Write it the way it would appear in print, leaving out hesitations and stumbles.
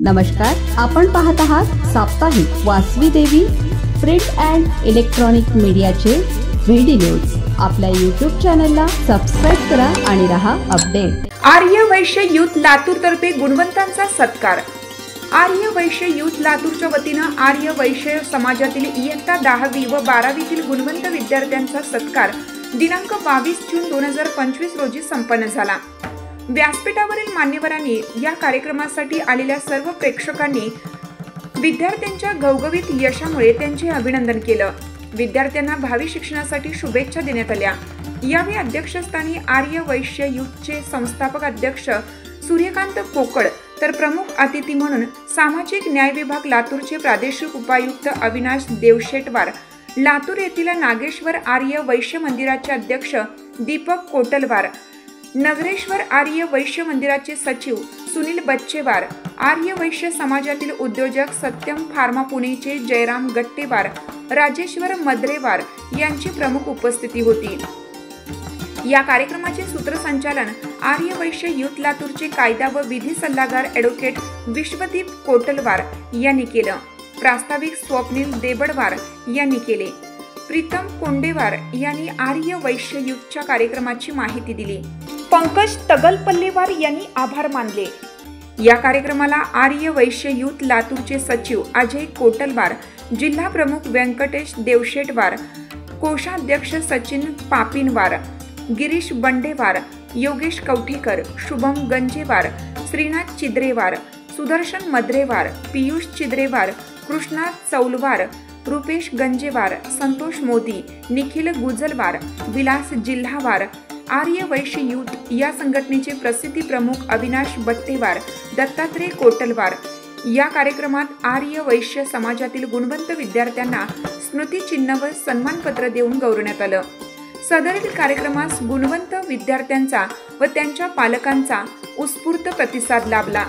नमस्कार, आपण पाहत आहात साप्ताहिक वासवी देवी प्रिंट अँड इलेक्ट्रॉनिक मीडियाचे व्हिडिओ न्यूज। आपल्या YouTube चॅनलला सबस्क्राइब करा आणि रहा अपडेट। आर्य वैश्य युथ लातूर तर्फे गुणवंतांचा सत्कार। आर्य वैश्य युथ लातूरच्या वतीने आर्य वैश्य समाजातील इयत्ता 10वी व 12वीतील गुणवंत विद्यार्थ्यांचा सत्कार दिनांक 22 जून 2025 रोजी संपन्न झाला। व्यासपीठावरील मान्यवरांनी या कार्यक्रमासाठी आलेल्या सर्व प्रेक्षकांनी विद्यार्थ्यांच्या घवघवीत यशामुळे त्यांचे अभिनंदन केलं। विद्यार्थ्यांना भावी शिक्षणासाठी शुभेच्छा देण्यात आल्या। यावेळी अध्यक्षस्थानी आर्य वैश्य युथचे संस्थापक अध्यक्ष सूर्यकांत कोकळ तर प्रमुख अतिथी म्हणून सामाजिक न्याय विभाग लातूरचे प्रादेशिक उपायुक्त अविनाश देवशेटवार, लातूर येथील नागेश्वर आर्य वैश्य मंदिराचे अध्यक्ष दीपक कोटलवार, नगरेश्वर आर्य वैश्य मंदिराचे सचिव सुनील बच्चेवार, आर्य वैश्य समाजातील उद्योजक सत्यम फार्मा पुणेचे जयराम गट्टेवार, राजेश्वर मद्रेवार यांची प्रमुख उपस्थिती होती। या कार्यक्रमाचे सूत्रसंचालन आर्य वैश्य युथ लातूरचे कायदा व विधी सल्लागार ॲडव्होकेट विश्वदीप कोटलवार यांनी केलं। प्रास्ताविक स्वप्नील देबडवार यांनी केले। प्रीतम कोंडेवार यांनी आर्य वैश्य युथच्या कार्यक्रमाची माहिती दिली। पंकज तगलपल्लेवार यांनी आभार मानले। या कार्यक्रमाला आर्य वैश्य युथ लातूरचे सचिव अजय कोटलवार, जिल्हा प्रमुख व्यंकटेश देवशेटवार, कोषाध्यक्ष सचिन पापिनवार, गिरीश बंडेवार, योगेश कवठीकर, शुभम गंजेवार, श्रीनाथ चिद्रेवार, सुदर्शन मद्रेवार, पियुष चिद्रेवार, कृष्णा चौलवार, रुपेश गंजेवार, संतोष मोदी, निखिल गुजलवार, विलास जिल्हावार, आर्य वैश्य युथ या संघटनेचे प्रसिद्धी प्रमुख अविनाश बट्टेवार, दत्तात्रय कोटलवार। या कार्यक्रमात आर्य वैश्य समाजातील गुणवंत विद्यार्थ्यांना स्मृतिचिन्ह व सन्मानपत्र देऊन गौरवण्यात आलं। सदरील कार्यक्रमास गुणवंत विद्यार्थ्यांचा व त्यांच्या पालकांचा उत्स्फूर्त प्रतिसाद लाभला।